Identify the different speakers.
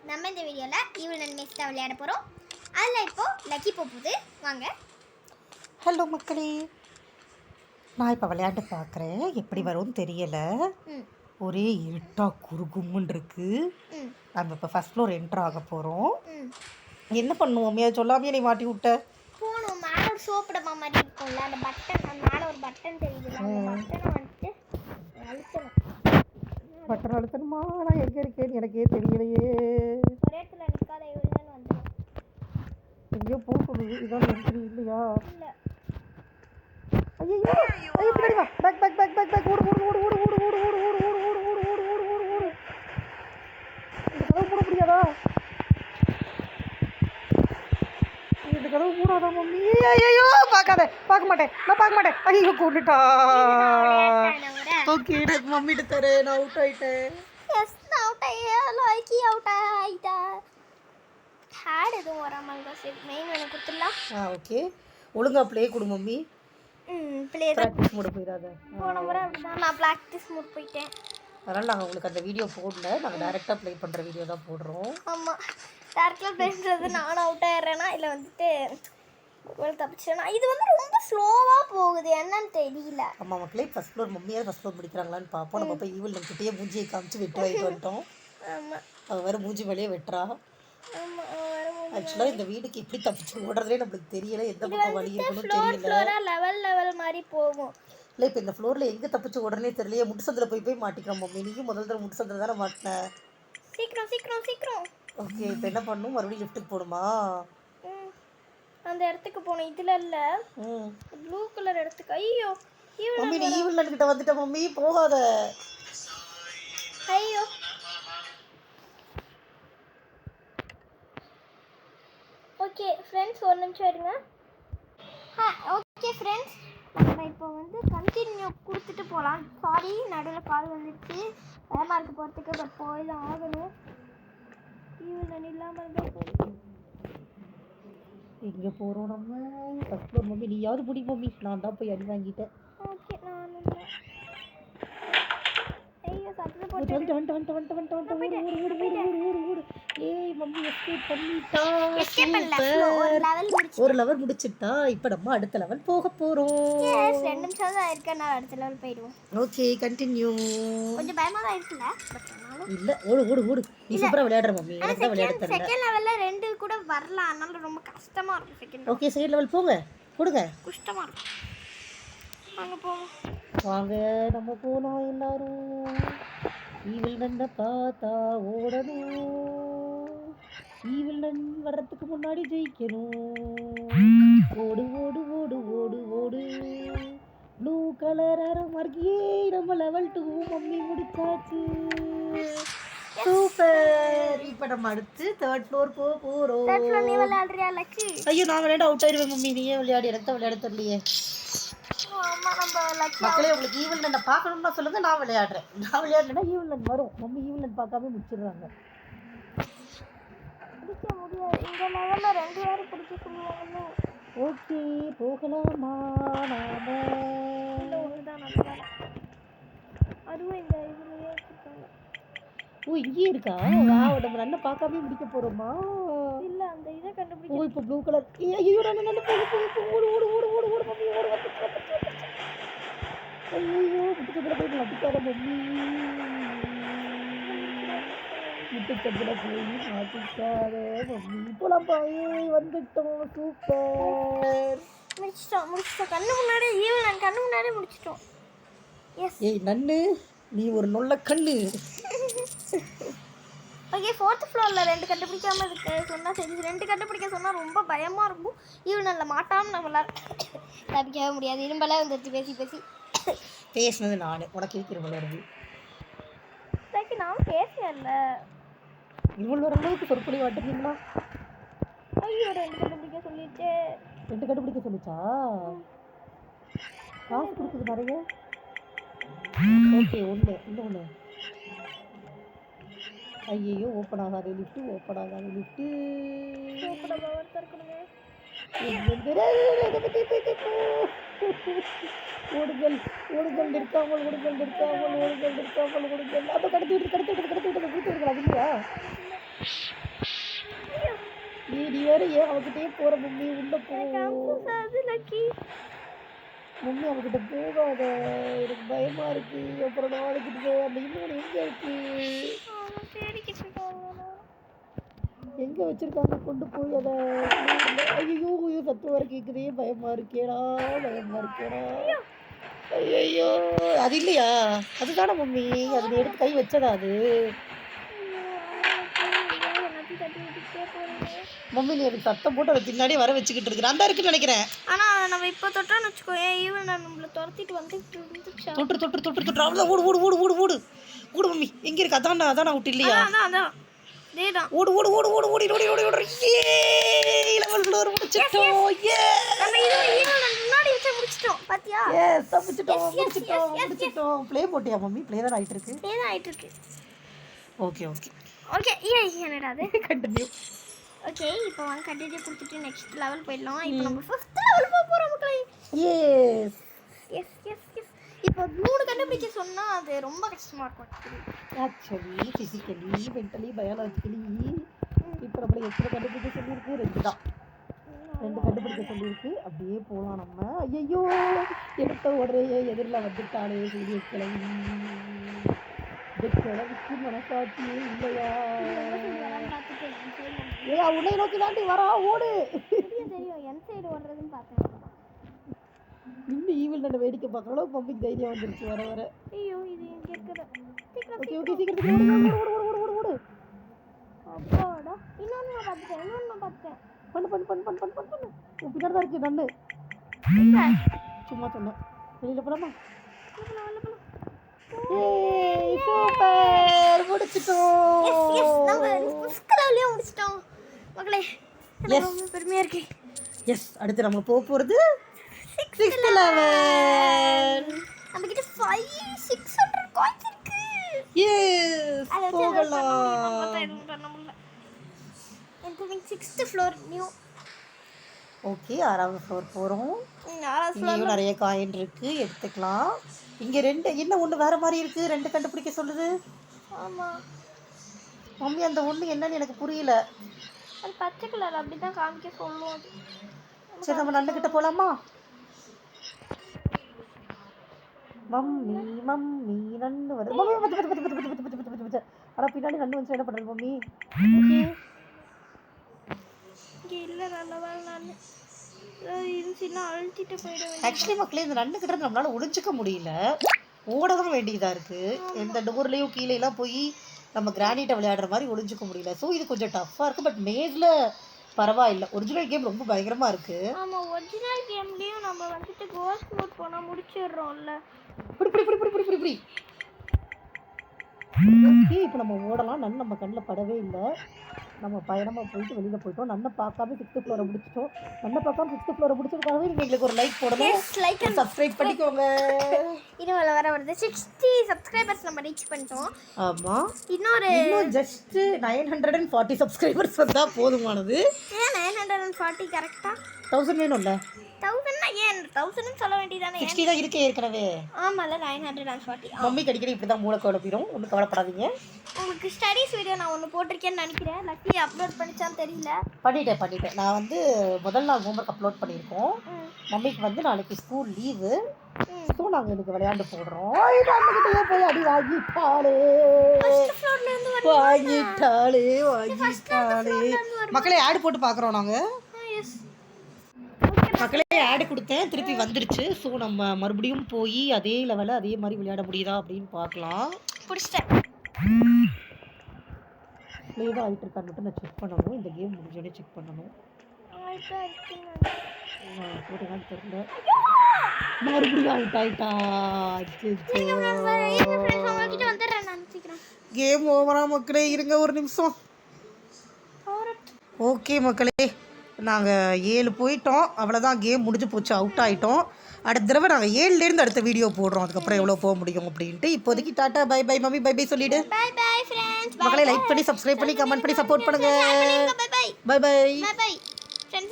Speaker 1: நம்ம இந்த வீடியோவில் ஈவில் அண்ட் மிக்ஸ் தான் விளையாட போகிறோம். அதில் இப்போது லக்கி போகுது. வாங்க.
Speaker 2: ஹலோ மக்களே, நான் இப்போ விளையாண்டு பார்க்குறேன். எப்படி வரும்னு தெரியலை. ஒரே இருட்டா குறுகும்முன்னு இருக்குது. நம்ம இப்போ ஃபஸ்ட் ஃப்ளோர் என்ட்ரு ஆக போகிறோம். என்ன பண்ணுவோம்? சொல்லாமே நீ மாட்டி விட்ட.
Speaker 1: போகணும். மேலே ஒரு சோப்பு டப்பா மாதிரி இருக்கும்ல, அந்த பட்டன், அந்த மேலே ஒரு பட்டன் தெரியுது. அந்த பட்டனை வந்துட்டு அழுத்தணும்.
Speaker 2: பட்டன் அழுத்தணுமா? நான் எங்கே இருக்கேன்னு எனக்கே தெரியலையே.
Speaker 1: ஒரே இடத்துல நிற்காத இவருங்கன்னு வந்துடும்.
Speaker 2: எங்கேயோ போகணும். இதான் என்ட்ரி இல்லையா?
Speaker 1: இல்லை.
Speaker 2: ஐயோ ஐயோ, பின்னாடி வா. Back back back back back. ஓடு ஓடு ஓடு ஓடு ஓடு ஓடு ஓடு ஓடு ஓடு ஓடு ஓடு ஓடு ஓடு ஓடு ஓடு. இந்த கதவு மூட முடியாதா? இந்த கதவு மூடாதா மம்மி? ஐயோ, பார்க்காத. பார்க்க மாட்டேன், நான் பார்க்க மாட்டேன். ஐயோ, கொண்டுட்டா. ஓகே, நான் மம்மிட்ட தரேன். நான் அவுட் ஆயிட்டேன்.
Speaker 1: எஸ், நான் அவுட் ஆயிட்டேன். லைக்கி அவுட் ஆயிட்டேன். ஹேட் எதுவும் வராமல் தான். சரி, மெயின் எனக்கு கொடுத்துடலாம்.
Speaker 2: ஓகே, ஒழுங்கா ப்ளே கொடு மம்மி.
Speaker 1: ப்ளே
Speaker 2: ப்ராக்டிஸ் மோட போயிடாத.
Speaker 1: போன முறை அப்படிதான் நான் ப்ராக்டிஸ் மோட் போயிட்டேன்.
Speaker 2: அதனால் நாங்கள் உங்களுக்கு அந்த வீடியோ போடல. நாங்கள் டேரெக்டாக ப்ளே பண்ணுற வீடியோ தான் போடுறோம்.
Speaker 1: ஆமாம், டேரெக்டாக ப்ளே பண்ணுறது. நானும் அவுட் ஆயிடுறேன்னா இல்லை வந்துட்டு தப்பிச்சேன்னா இது வந்து ரொம்ப ஸ்லோவாக போகுது, என்னன்னு தெரியல.
Speaker 2: ஆமாம் மக்களே, ஃபஸ்ட் ஃப்ளோர் மம்மியாவது ஃபஸ்ட் ஃப்ளோர் முடிக்கிறாங்களான்னு பார்ப்போம். நம்ம போய் ஈவில் கிட்டேயே மூஞ்சியை காமிச்சு வெட்டு வாங்கிட்டு வந்துட்டோம்.
Speaker 1: ஆமாம்,
Speaker 2: அவள் வேறு மூஞ்சி மேலேயே வெட்டுறா. ஆக்சுவலாக இந்த வீடுக்கு எப்படி தப்பிச்சு ஓடுறதே நம்மளுக்கு தெரியல. எந்த பக்கம் வழி இருக்கணும் தெரியல.
Speaker 1: லெவல் மாதிரி போகும்.
Speaker 2: இல்லை, இப்போ இந்த ஃப்ளோரில் எங்கே தப்பிச்சு ஓடுறனே தெரியலையே. முட்டு சந்தில் போய் மாட்டிக்கிறோம் மம்மி. நீயும் முதல் தடவை முட்டு சந்தில் தானே மாட்டினேன்.
Speaker 1: சீக்கிரம் சீக்கிரம் சீக்கிரம்.
Speaker 2: ஓகே, இப்போ என்ன பண்ணணும்? மறுபடியும் லிஃப்ட்டுக்கு போகணுமா?
Speaker 1: அந்த இடத்துக்கு போகணும். இதில் இல்லை, ப்ளூ கலர் இடத்துக்கு. ஐயோ
Speaker 2: மம்மி, நீ ஈவில் கிட்ட வந்துட்ட மம்மி. போகாத.
Speaker 1: ஐயோ, ஓகே ஃப்ரெண்ட்ஸ், ஒரு நிமிஷம் இருங்க. ஓகே ஃப்ரெண்ட்ஸ், நம்ம இப்போ வந்து கண்டினியூ கொடுத்துட்டு போகலாம். சாரி, நடுவில் கால் வந்துடுச்சு. பயமாக இருக்கு போகிறதுக்கு. பட் போய் தான் ஆகணும். ஈவில் இல்லாமல் இருந்தால் சரி.
Speaker 2: எங்கே போகிறோம் நம்ம? First floor mummy. நீயாவது பிடி மம்மி. நான் தான் போய் அடி வாங்கிட்டேன்.
Speaker 1: ஓகே, நான் இல்லை. ஐயோ, சத்தத்தை போட்டு
Speaker 2: ஏய் மம்மி, எஸ்கேப் பண்ணிட்டா.
Speaker 1: ஒரு
Speaker 2: லெவல் முடிச்சிட்டா. இப்போ நம்ம அடுத்த லெவல் போக போகிறோம்.
Speaker 1: 2 நிமிஷம் தான் இருக்கு. நான் அடுத்த லெவல் போயிடுவோம்.
Speaker 2: Okay, continue.
Speaker 1: கொஞ்சம் பயமாக தான் இருக்குல்ல?
Speaker 2: இல்லை, ஓடு ஓடு ஓடு. நீ சூப்பராக விளையாடுற மம்மி. எனக்கு தான் விளையாட தெரியல.
Speaker 1: செகண்ட் லெவலில் 2 கூட வரலாம். அதனால ரொம்ப கஷ்டமாக இருக்கும் செகண்ட்.
Speaker 2: ஓகே, செகண்ட் லெவல் போங்க. கொடுங்க.
Speaker 1: கஷ்டமாக இருக்கும். வாங்க போவோம்.
Speaker 2: வாங்க, நம்ம போகலாம் எல்லாரும். ஈவில் நன்னை பார்த்தா ஓடணும். ஈவில் நன் வர்றதுக்கு முன்னாடி ஜெயிக்கணும். ஓடு ஓடு ஓடு ஓடு ஓடு. Blue colour அரம் மார்க்கியே. நம்ம லெவல் 2 மம்மி முடிச்சாச்சு. சூப்பர். இப்போ நம்ம அடுத்து தேர்ட் ஃப்ளோர் போக போகிறோம்.
Speaker 1: தேர்ட் ஃப்ளோர் நீ விளையாடுறியா லக்கி?
Speaker 2: ஐயோ, நான் விளையாட அவுட் ஆயிடுவேன் மம்மி. நீயே விளையாடி. எனக்கு தான் விளையாட தெரியலையே. மக்களே, உங்களுக்கு ஈவில் நன்னை பார்க்கணும்னா சொல்லுங்க, நான் விளையாடுறேன். நான் விளையாடுறேன்னா ஈவில் நன் வரும். மம்மி ஈவில் நன் பார்க்காம முடிச்சிடுறாங்க.
Speaker 1: பிடிக்க முடியாது. இந்த லெவலில் 2 பேரும் பிடிக்க சொல்லுவாங்க.
Speaker 2: ஓகே, போகலாமா நாம?
Speaker 1: ஒன்றுதான் நல்லா. அதுவும் இந்த இதுலேயே வச்சுருக்காங்க.
Speaker 2: ஓ, இங்கேயே இருக்கா? வா, நம்ம நன்னை பார்க்காம முடிக்க போகிறோமா?
Speaker 1: இல்லை, அந்த இதை கண்டுபிடிக்க.
Speaker 2: ஓ, இப்போ ப்ளூ கலர். ஐயோ, நன்னை போக ஓடு ஓடு ஓடு ஓடு ஓடு மம்மி. ஓடு வந்து. ஐயோ, முட்டுச்சந்தில் போய் மாட்டிக்காத மம்மி. முட்டுச்சந்தில் போய் மாட்டிக்காத மம்மி. இப்போலாம் போய் வந்துட்டோம். சூப்பர்.
Speaker 1: முடிச்சிட்டோம். கண்ணு முன்னாடி ஈவில் நான் கண்ணு முன்னாடியே முடிச்சிட்டோம். எஸ்.
Speaker 2: ஏய் நன்னு, நீ ஒரு நல்ல கண்ணு.
Speaker 1: ஓகே, 4th ஃப்ளோரில் 2 கண்டுபிடிக்காமல் இருக்கு சொன்னால் சரி. 2 கண்டுபிடிக்க சொன்னால் ரொம்ப பயமாக இருக்கும். ஈவில் நல்ல மாட்டாமல் நம்மளால் தப்பிக்கவே முடியாது. இரும்பெல்லாம் வந்துருச்சு பேசி பேசி.
Speaker 2: பேசினது நான். உனக்கு எதுக்கு இருமல் வருது?
Speaker 1: லைக் நான் பேசினேன்ல.
Speaker 2: இருமல் வர அளவுக்கு சொற்பொழி வாட்டுறீங்களா?
Speaker 1: ஐயோ, 2 கண்டுபிடிக்க சொல்லிட்டு.
Speaker 2: 2 கண்டுபிடிக்க சொல்லிச்சா? காசு கொடுக்குது நிறைய. ஓகே, ஒன்று இன்னொன்று. ஐயோ, ஓப்பன் ஆகாது லிஃப்ட்டு. ஓப்பன் ஆகாது லிஃப்ட்டு. ஓடுங்கள் ஓடுங்கள், நிற்காமல் ஓடுங்கள், நிற்காமல் ஓடுங்கள், நிற்காமல் ஓடுங்கள். அப்போ கடத்தி விட்டு அது இல்லையா? நீ வேற ஏன் அவகிட்டயே போற மம்மி உள்ள போ.
Speaker 1: அது லக்கி.
Speaker 2: மம்மி அவகிட்ட போகாத, எனக்கு பயமா இருக்கு. அப்புறம் நாளைக்கு அந்த இன்னொன்று எங்க இருக்கு?
Speaker 1: தேடிக்கிட்டு இருக்காங்க. எங்க
Speaker 2: வச்சிருக்காங்க? கொண்டு போய் அதை. ஐயோ ஐயோ சத்து வர கேக்குதே, பயமா இருக்கேடா, பயமா இருக்கேடா. ஐயோ அது இல்லையா? அதுதானே மம்மி, அது நீ எடுத்து கை வச்சதா அது? மம்மி நீ எனக்கு சத்தம் போட்டு அதை பின்னாடி வர வச்சுக்கிட்டு இருக்கிற அந்த இருக்குன்னு நினைக்கிறேன்.
Speaker 1: ஆனா நம்ம இப்போ தொட்டோன்னு வச்சுக்கோ, ஈவன் நான் நம்மளை துரத்திட்டு வந்துட்டு
Speaker 2: தொட்டு தொட்டு தொட்டு தொட்டு அவ்வளோ. ஓடு ஓடு ஓடு ஓடு ஓடு ஓடு மம்மி. எங்க இருக்கு? அதான் அதான் அவுட் இல்லையா?
Speaker 1: அதான் அதேதான்.
Speaker 2: ஓடு ஓடு ஓடு ஓடு ஓடி ஓடி ஓடி ஓடி. லெவல் ஃப்ளோர் முடிச்சிட்டோம்.
Speaker 1: நம்ம இது ஈவன் முன்னாடி வச்சு முடிச்சிட்டோம். பாத்தியா?
Speaker 2: எஸ் முடிச்சிட்டோம். ப்ளே போட்டியா மம்மி? ப்ளே தான் ஆயிட்டு இருக்கு.
Speaker 1: ப்ளே தான் ஆயிட்டு இருக்கு.
Speaker 2: Okay okay
Speaker 1: okay. என்னடா அது?
Speaker 2: கண்டினியூ.
Speaker 1: ஓகே இப்போ வந்து கண்டினியூ கொடுத்துட்டு நெக்ஸ்ட் லெவல் போயிடலாம். இப்போ நம்ம 5th லெவல் போக போறோம் மக்களே.
Speaker 2: Yes
Speaker 1: yes yes yes. இப்போ 3 கண்டுபிடிக்க சொன்னா அது ரொம்ப கஷ்டமா இருக்கும்.
Speaker 2: ஆக்சுவலி ஃபிசிக்கலி மென்டலி பயாலஜிக்கலி இப்போ நம்மளை எத்தனை கண்டுபிடிக்க சொல்லியிருக்கு? 2 தான். 2 கண்டுபிடிக்க சொல்லியிருக்கு. அப்படியே போகலாம் நம்ம. ஐயோ எடுத்த உடனே எதிரில் வந்துட்டாலே சூரிய கிழமை. இந்த கிழமைக்கு மனசாட்சியே இல்லையா? உன்னை நோக்கி தாண்டி வரா, ஓடு.
Speaker 1: தெரியும் என் சைடு ஓடுறதுன்னு பார்த்தேன்.
Speaker 2: இன்னும் ஈவில் நான் வேடிக்கை பார்க்குற அளவுக்கு மம்மிக்கு தைரியம் வந்துருச்சு வர வர.
Speaker 1: ஐயோ இது எங்க இருக்குது?
Speaker 2: ஓகே ஓகே சீக்கிரம் ஓடு ஓடு ஓடு ஓடு ஓடு.
Speaker 1: அப்பாடா இன்னொன்னு நான் பார்த்துட்டேன்.
Speaker 2: பண்ணு. உன் பின்னாடி தான் இருக்கு நன்னு. சும்மா சொன்னேன். வெளியில் போலாமா? ஏய் சூப்பர் முடிச்சிட்டோம்.
Speaker 1: நம்ம 5th லெவலே முடிச்சிட்டோம் மக்களே. ரொம்ப பெருமையா இருக்கு.
Speaker 2: எஸ் அடுத்து நம்ம போக போறது 6th லெவல்.
Speaker 1: நம்ம கிட்ட 600 காயின்ஸ் இருக்கு.
Speaker 2: எஸ் போகலாம்.
Speaker 1: entering 6th floor new.
Speaker 2: Okay 6வது ஃப்ளோர் போறோம். 6வது ஃப்ளோர்ல நிறைய காயின் இருக்கு, எடுத்துக்கலாம். இங்க 2 என்ன ஒண்ணு வேற மாதிரி இருக்கு, 2 கண்டுபிடிக்க சொல்லுது.
Speaker 1: ஆமா
Speaker 2: மம்மி அந்த ஒண்ணு என்னன்னு எனக்கு புரியல.
Speaker 1: அது பச்சை கலர் அப்படிதான் காமிக்க சொல்லும்.
Speaker 2: சரி நம்ம நன்னு கிட்ட போலாமா? மம்மி நன்னு வருது. மம்மி பத்து. அட பின்னாடி நன்னு வந்து என்ன பண்றது மம்மி?
Speaker 1: இங்க இல்ல நல்லவா நான் இருந்துச்சுன்னா அழுத்திட்டு போயிடுவேன்.
Speaker 2: ஆக்சுவலி மக்களே இந்த நன்னு கிட்ட நம்மளால ஒளிஞ்சிக்க முடியல, ஓட தான் வேண்டியதா இருக்கு. எந்த டோர்லயும் கீழே எல்லாம் போய் நம்ம கிரானைட்டை விளையாடுற மாதிரி ஒளிஞ்சிக்க முடியல. ஸோ இது கொஞ்சம் டஃப்பாக இருக்குது. பட் மேஜ்ல பரவாயில்ல. ஒரிஜினல் கேம் ரொம்ப பயங்கரமாக இருக்குது.
Speaker 1: ஆமாம் ஒரிஜினல் கேம்லேயும் நம்ம வந்துட்டு கோஸ்ட் மோட் போனால் முடிச்சிடுறோம்ல.
Speaker 2: இப்படி ஓகே இப்போ நம்ம ஓடலாம். நன்னு நம்ம கண்ணில் படவே இல்லை. நம்ம பயணமாக போயிட்டு வெளியில் போயிட்டோம். நன்னை பார்க்காம 6th ஃப்ளோரை முடிச்சிட்டோம். நன்னை பார்க்காம 6th ஃப்ளோரை முடிச்சதுக்காகவே நீங்கள் எங்களுக்கு ஒரு லைக் போடணும். லைக் அண்ட் சப்ஸ்கிரைப் பண்ணிக்கோங்க.
Speaker 1: இன்னும் வர வருது 60 சப்ஸ்கிரைபர்ஸ் நம்ம ரீச் பண்ணிட்டோம்.
Speaker 2: ஆமாம்
Speaker 1: இன்னும்
Speaker 2: ஜஸ்ட் 940 சப்ஸ்கிரைபர்ஸ் வந்தால் போதுமானது.
Speaker 1: ஏன் 940 கரெக்டாக
Speaker 2: 1000 வேணும்ல?
Speaker 1: 1000னா ஏன் 1000ன்னு சொல்ல வேண்டியதானே?
Speaker 2: 60 தான் இருக்கே ஏற்கனவே.
Speaker 1: ஆமாம்ல 940.
Speaker 2: மம்மி கடிக்கடி இப்படி தான் மூளை குழப்பிடும், ஒன்றும் கவலைப்படாதீங்க.
Speaker 1: உங்களுக்கு ஸ்டடீஸ் வீடியோ நான் ஒன்று போட்டிருக்கேன்னு நினைக்கிறேன். லக்கி அப்லோட் பண்ணிச்சான்னு தெரியல.
Speaker 2: பண்ணிட்டேன். நான் வந்து முதல் நாள் ஹோம்ஒர்க் அப்லோட் பண்ணியிருக்கோம். மம்மிக்கு வந்து நாளைக்கு ஸ்கூல் லீவு. ஸோ நாங்கள் இன்னைக்கு விளையாண்டு போடுறோம். போய் அடி வாங்கிட்டாளே. மக்களே ஆடு போட்டு பார்க்குறோம் நாங்கள். மக்களே ஆடு கொடுத்தேன், திருப்பி வந்துருச்சு. ஸோ நம்ம மறுபடியும் போய் அதே லெவலில் அதே மாதிரி விளையாட முடியுதா அப்படின்னு பார்க்கலாம்.
Speaker 1: பிடிச்சிட்டேன்.
Speaker 2: ப்ளேவாக ஆகிட்டு இருக்கான்னு மட்டும் நான் செக் பண்ணணும். இந்த கேம் முடிஞ்சோடனே செக் பண்ணணும். போட்டுக்கான்னு தெரியல. மறுபடியும் அவுட் ஆயிட்டா. கேம் ஓவரா மக்களே? இருங்க ஒரு நிமிஷம். ஓகே மக்களே நாங்கள் 7 போயிட்டோம். அவ்வளோதான், கேம் முடிஞ்சு போச்சு, அவுட் ஆகிட்டோம். அடுத்த தடவை நாங்கள் 7லேருந்து அடுத்த வீடியோ போடுறோம். அதுக்கப்புறம் எவ்வளோ போக முடியும் அப்படின்ட்டு. இப்போதைக்கு tata bye bye. Mummy bye bye சொல்லிவிடு.
Speaker 1: Bye bye friends.
Speaker 2: மக்களை லைக் பண்ணி சப்ஸ்கிரைப் பண்ணி கமெண்ட் பண்ணி சப்போர்ட் பண்ணுங்கள். Bye by.